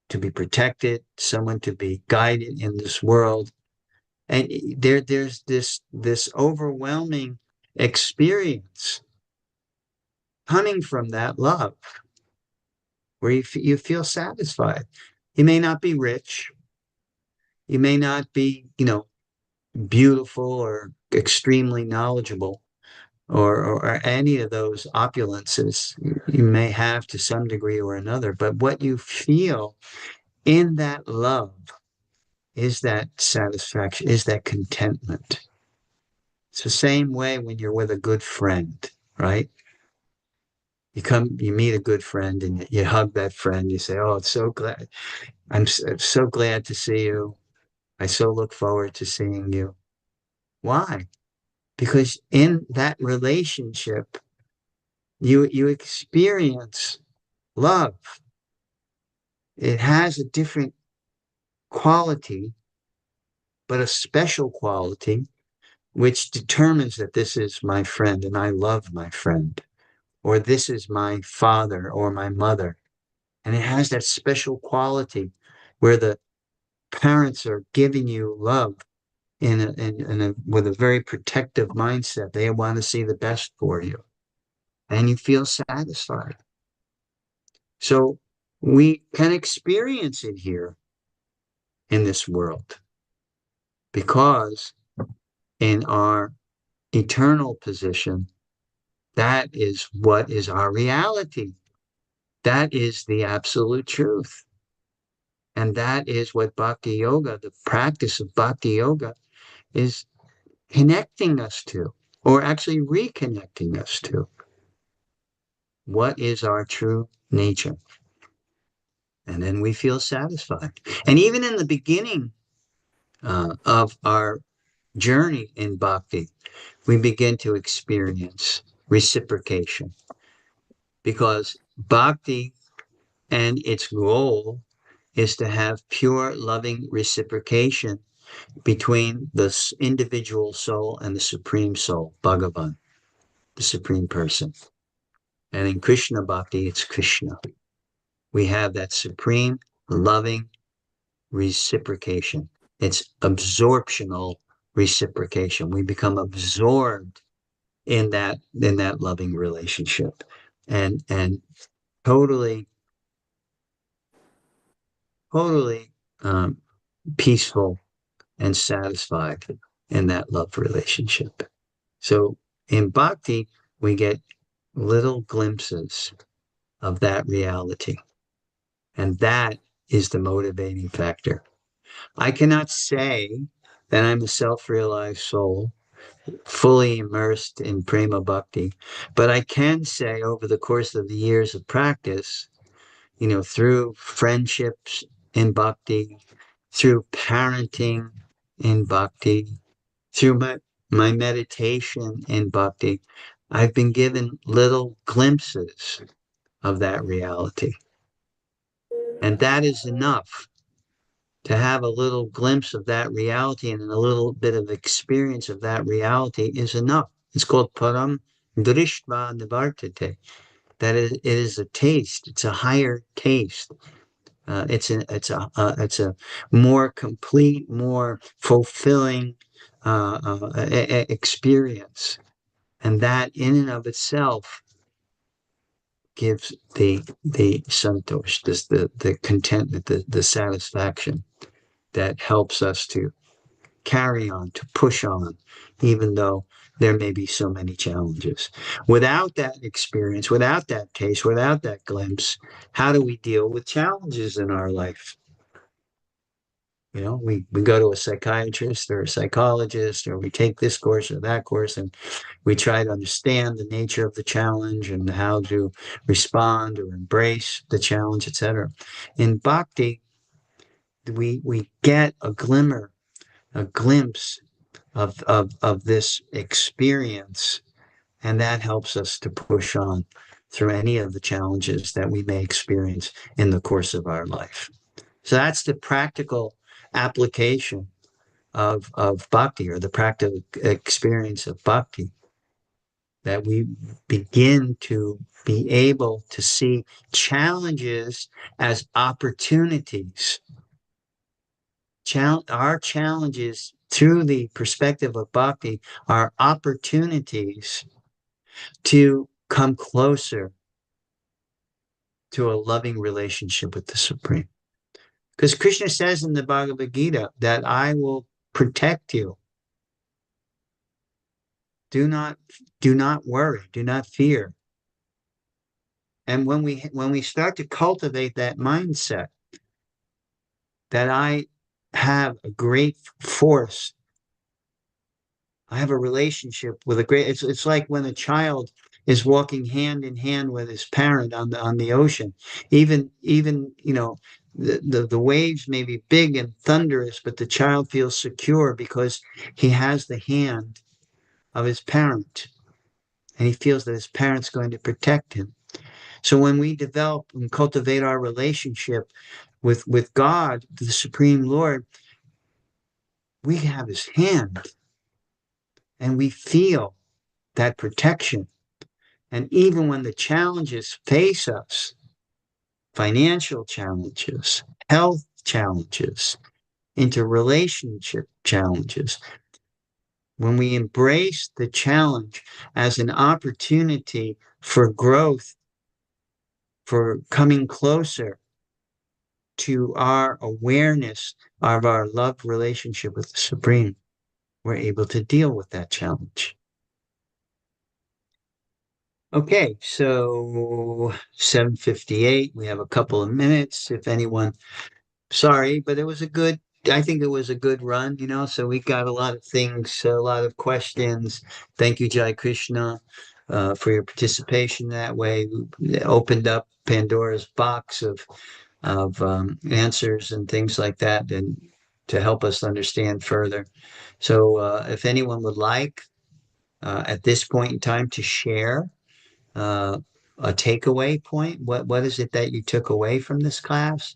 to be protected, someone to be guided in this world. And there's this overwhelming experience coming from that love where you feel satisfied. You may not be rich, you may not be, beautiful or extremely knowledgeable, or any of those opulences you may have to some degree or another. But what you feel in that love is that satisfaction, is that contentment. It's the same way when you're with a good friend, right? You meet a good friend and you hug that friend. You say, "Oh, it's so glad. I'm so glad to see you. I so look forward to seeing you." Why? Because in that relationship, you experience love. It has a different quality, but a special quality, which determines that this is my friend and I love my friend, or this is my father or my mother. And it has that special quality where the parents are giving you love with a very protective mindset. They want to see the best for you, and you feel satisfied. So we can experience it here in this world because in our eternal position, that is what is our reality. That is the absolute truth. And that is what Bhakti Yoga, the practice of Bhakti Yoga, is connecting us to, or actually reconnecting us to. What is our true nature? And then we feel satisfied. And even in the beginning of our journey in Bhakti, we begin to experience reciprocation because Bhakti and its goal is to have pure, loving reciprocation between the individual soul and the Supreme Soul, Bhagavan, the Supreme Person. And in Krishna Bhakti, it's Krishna. We have that supreme, loving reciprocation. It's absorptional reciprocation. We become absorbed in that loving relationship, and totally totally peaceful and satisfied in that love relationship. So in bhakti, we get little glimpses of that reality. And that is the motivating factor. I cannot say that I'm a self-realized soul, fully immersed in prema bhakti, but I can say over the course of the years of practice, through friendships in bhakti, through parenting in bhakti, through my meditation in bhakti, I've been given little glimpses of that reality. And that is enough to have a little glimpse of that reality and a little bit of experience of that reality is enough. It's called param drishtva nivartate. It is a taste. It's a higher taste. It's a more complete, more fulfilling experience, and that in and of itself gives the santosh, the contentment, the satisfaction that helps us to carry on, to push on, even though there may be so many challenges. Without that experience, without that taste, without that glimpse, how do we deal with challenges in our life? You know, we go to a psychiatrist or a psychologist, or we take this course or that course, and we try to understand the nature of the challenge and how to respond or embrace the challenge, etc. In bhakti, we get a glimmer, a glimpse of this experience, and that helps us to push on through any of the challenges that we may experience in the course of our life. So that's the practical application of bhakti, or the practical experience of bhakti, that we begin to be able to see challenges as opportunities. Our challenges through the perspective of bhakti are opportunities to come closer to a loving relationship with the Supreme. Because Krishna says in the Bhagavad Gita that I will protect you. Do not worry, do not fear. And when we start to cultivate that mindset, that I have a great force, I have a relationship with a great, it's like when a child is walking hand in hand with his parent on the ocean. Even you know, the waves may be big and thunderous, but the child feels secure because he has the hand of his parent, and he feels that his parent's going to protect him. So when we develop and cultivate our relationship with God, the Supreme Lord, we have his hand, and we feel that protection. And even when the challenges face us, financial challenges, health challenges, interrelationship challenges, when we embrace the challenge as an opportunity for growth, for coming closer to our awareness of our love relationship with the Supreme, we're able to deal with that challenge. Okay, so 7:58, we have a couple of minutes. If anyone, sorry, but I think it was a good run, so we got a lot of things, a lot of questions. Thank you, Jai Krishna, for your participation that way. It opened up Pandora's box of answers and things like that, and to help us understand further. So if anyone would like at this point in time to share uh, a takeaway point, what is it that you took away from this class?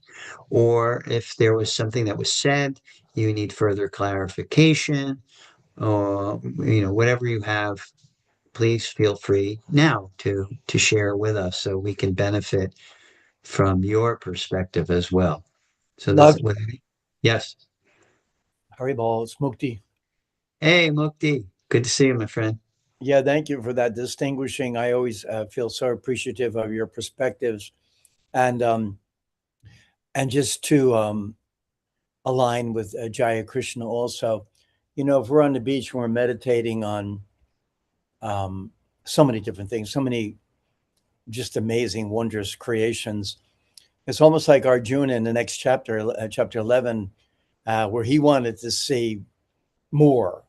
Or if there was something that was said, you need further clarification, or whatever you have, please feel free now to share with us so we can benefit from your perspective as well. So this Love, is what, yes. Haribol, it's Mukti. Hey, Mukti. Good to see you, my friend. Yeah, thank you for that distinguishing. I always feel so appreciative of your perspectives, and just to align with Jaya Krishna also. If we're on the beach and we're meditating on so many different things, so many just amazing, wondrous creations, it's almost like Arjuna in the next chapter, chapter 11, where he wanted to see more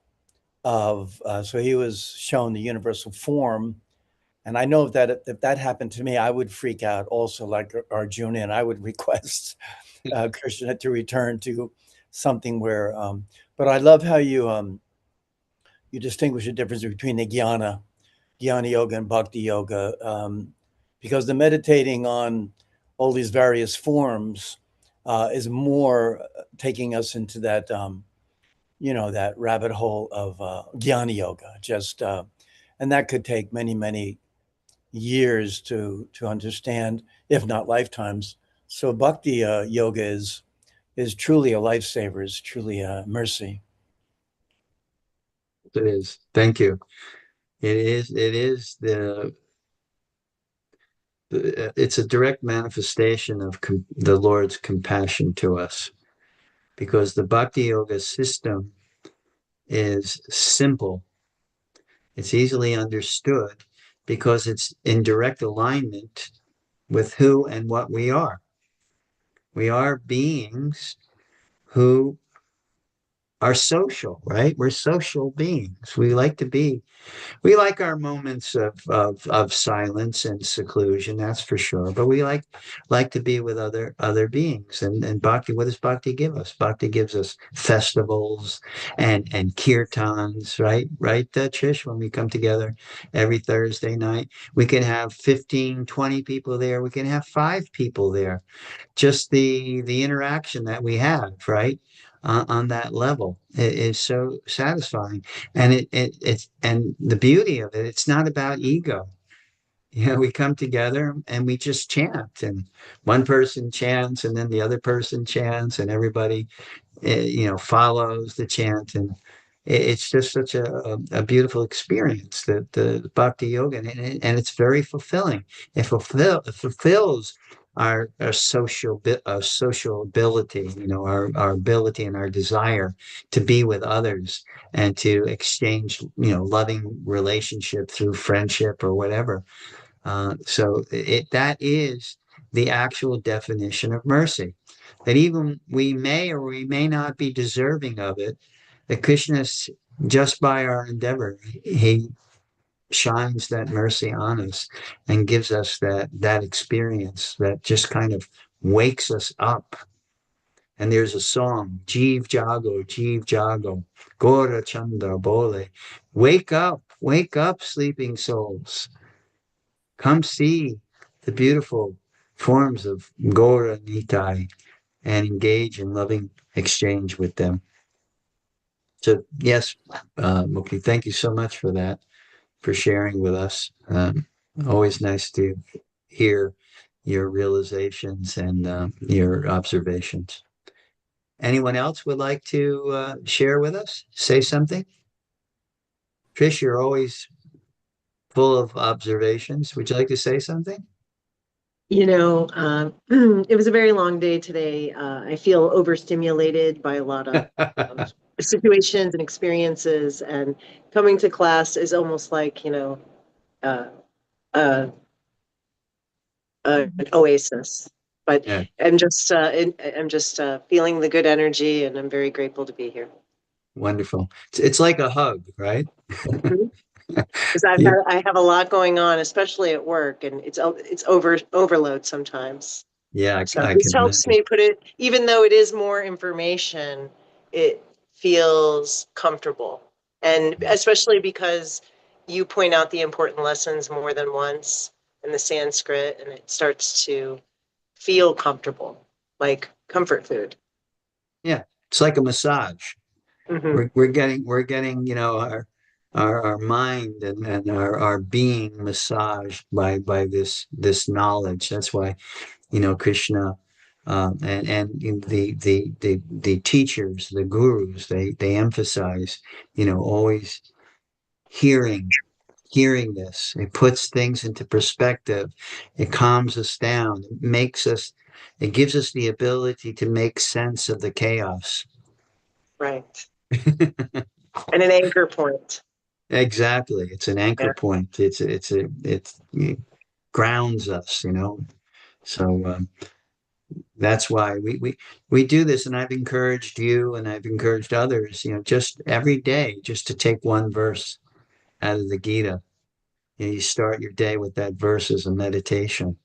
of, so he was shown the universal form. And I know that if that happened to me, I would freak out also, like Arjuna, and I would request Krishna to return to something where, but I love how you distinguish the difference between the jnana yoga and bhakti yoga, because the meditating on all these various forms is more taking us into that, that rabbit hole of Jnana Yoga. And that could take many, many years to understand, if not lifetimes. So Bhakti Yoga is truly a lifesaver. Is truly a mercy. It is. Thank you. It is it's a direct manifestation of the Lord's compassion to us, because the Bhakti Yoga system is simple. It's easily understood because it's in direct alignment with who and what we are. We are beings who are social, right? We're social beings. We like our moments of silence and seclusion, that's for sure. But we like to be with other beings. And Bhakti, what does Bhakti give us? Bhakti gives us festivals and kirtans, right? Right, Trish, when we come together every Thursday night, we can have 15, 20 people there. We can have 5 people there. Just the interaction that we have, right? On that level is so satisfying. And it's and the beauty of it, it's not about ego. We come together and we just chant, and one person chants and then the other person chants, and everybody follows the chant, and it's just such a beautiful experience, that the bhakti yoga, and it's very fulfilling. It fulfills our social ability, our ability and our desire to be with others and to exchange, loving relationship through friendship or whatever. So that is the actual definition of mercy. That even we may or we may not be deserving of it, that Krishna, just by our endeavor, he shines that mercy on us and gives us that experience that just kind of wakes us up. And there's a song, Jeev Jago, Gora Chanda Bole. Wake up, sleeping souls. Come see the beautiful forms of Gora Nitai and engage in loving exchange with them. So yes, Mukti, thank you so much for that, for sharing with us. Always nice to hear your realizations and your observations. Anyone else would like to share with us? Say something? Trish, you're always full of observations. Would you like to say something? It was a very long day today. I feel overstimulated by a lot of situations and experiences, and coming to class is almost like, uh, an oasis. But Yeah, I'm just feeling the good energy, and I'm very grateful to be here. wonderful. It's like a hug, right? Because You- I have a lot going on, especially at work, and it's overload sometimes. yeah, So I this can helps imagine. me put it, even though it is more information, it feels comfortable. And especially because you point out the important lessons more than once in the Sanskrit, and it starts to feel comfortable, like comfort food. Yeah, it's like a massage. Hmm. We're getting our mind and our being massaged by this knowledge. That's why Krishna, and the teachers, the gurus, they emphasize always hearing this. It puts things into perspective. It calms us down. It gives us the ability to make sense of the chaos. Right. And an anchor point. Exactly. It's an anchor Yeah. point. It grounds us, So that's why we do this. And I've encouraged you and I've encouraged others, just every day, just to take one verse out of the Gita. You start your day with that verse as a meditation.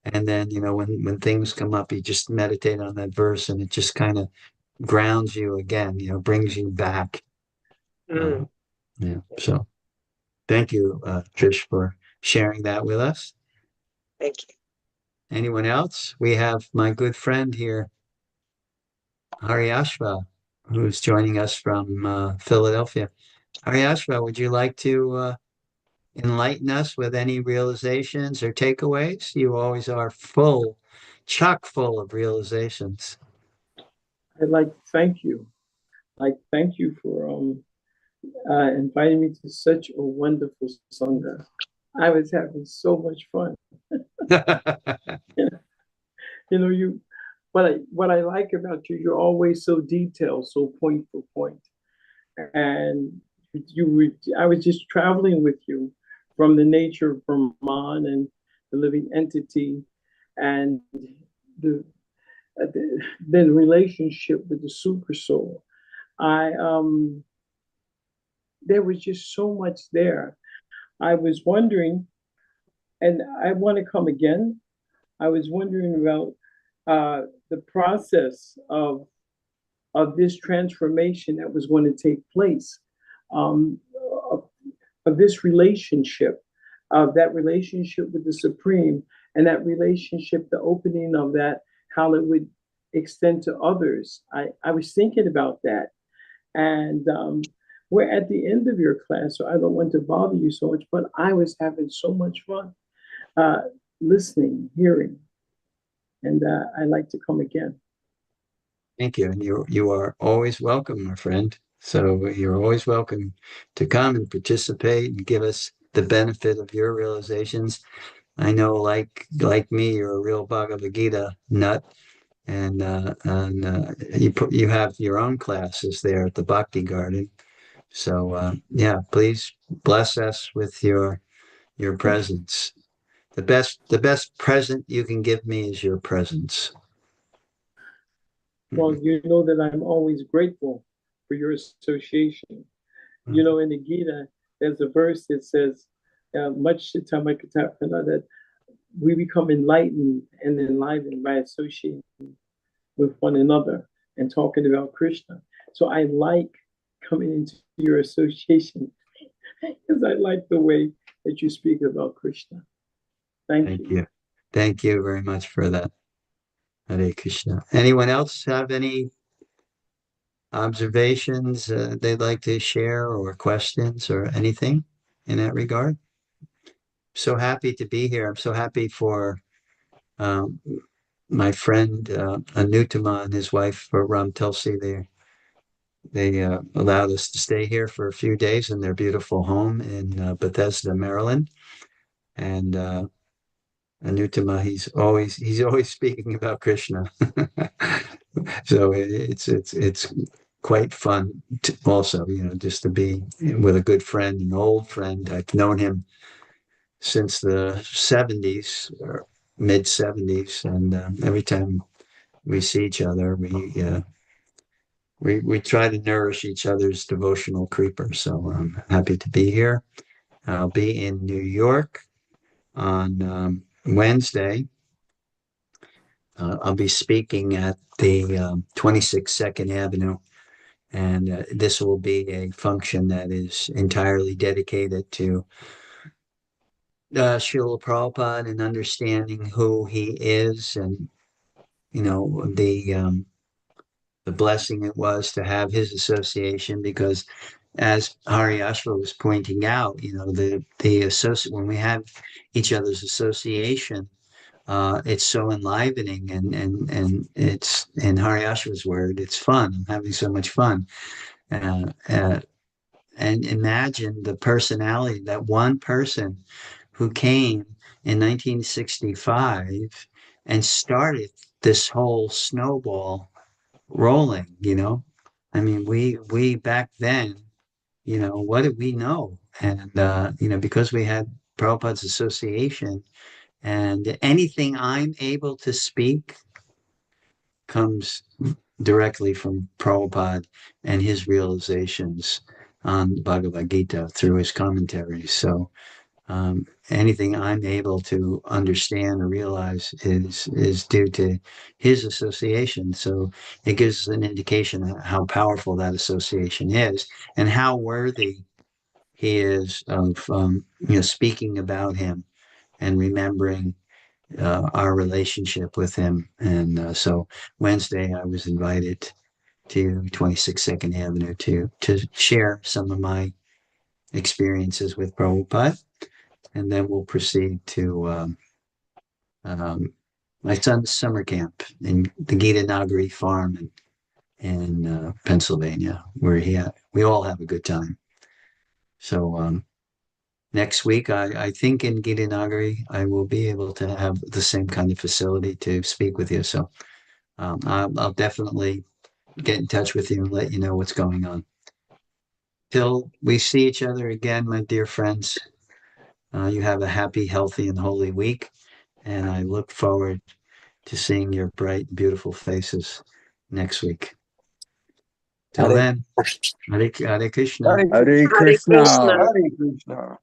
And then, when things come up, you just meditate on that verse, and it just kind of grounds you again, brings you back. Mm, Yeah. So thank you, Trish, for sharing that with us. thank you. Anyone else? We have my good friend here, Haryashva, who's joining us from Philadelphia. Haryashva, would you like to enlighten us with any realizations or takeaways? You always are chock full of realizations. I'd like to thank you. Thank you for inviting me to such a wonderful sangha. I was having so much fun. You know, what I like about you, you're always so detailed, so point for point. And I was just traveling with you from the nature of Brahman and the living entity, and the the relationship with the super soul. There was just so much there. I was wondering, and I want to come again. I was wondering about the process of this transformation that was going to take place, um, of, of this relationship, of that relationship with the Supreme, and that relationship, the opening of that, how it would extend to others. I was thinking about that. And we're at the end of your class, so I don't want to bother you so much, but I was having so much fun listening, hearing, and I'd like to come again. Thank you. And you are always welcome, my friend. So you're always welcome to come and participate and give us the benefit of your realizations. I know, like me, you're a real Bhagavad Gita nut, and you have your own classes there at the Bhakti Garden. So yeah, please bless us with your presence. The best present you can give me is your presence. Well, you know that I'm always grateful for your association. You know, in the Gita, there's a verse that says, much that we become enlightened and enlivened by associating with one another and talking about Krishna. So I like coming into your association because I like the way that you speak about Krishna. Thank you. Thank you very much for that. Hare Krishna. Anyone else have any observations they'd like to share or questions or anything in that regard? So happy to be here. I'm so happy for my friend Anutama and his wife Ram Tulsi. They allowed us to stay here for a few days in their beautiful home in Bethesda, Maryland. And Anutama, he's always speaking about Krishna. So it's quite fun to also, just to be with a good friend, an old friend. I've known him since the 70s or mid 70s, and every time we see each other, we try to nourish each other's devotional creeper. So I'm happy to be here. I'll be in New York on Wednesday. I'll be speaking at the 26 Second Avenue, and this will be a function that is entirely dedicated to Srila Prabhupada and understanding who he is, and the blessing it was to have his association, because as Hari Ashra was pointing out, when we have each other's association, it's so enlivening, and it's, in Hari Ashra's word, it's fun. I'm having so much fun. And imagine the personality, that one person who came in 1965 and started this whole snowball rolling, I mean, we back then, what did we know? And, because we had Prabhupada's association, and anything I'm able to speak comes directly from Prabhupada and his realizations on Bhagavad Gita through his commentaries. So anything I'm able to understand or realize is due to his association. So it gives us an indication of how powerful that association is and how worthy he is of speaking about him and remembering our relationship with him. And so Wednesday I was invited to 26 Second Avenue to share some of my experiences with Prabhupada. And then we'll proceed to my son's summer camp in the Gita Nagari farm in Pennsylvania, where we all have a good time. So next week, I think in Gita Nagari, I will be able to have the same kind of facility to speak with you. So I'll definitely get in touch with you and let you know what's going on. Till we see each other again, my dear friends, you have a happy, healthy, and holy week. And I look forward to seeing your bright, beautiful faces next week. Till Hare then, Hare Krishna. Hare Hare Hare Krishna. Krishna. Hare Krishna.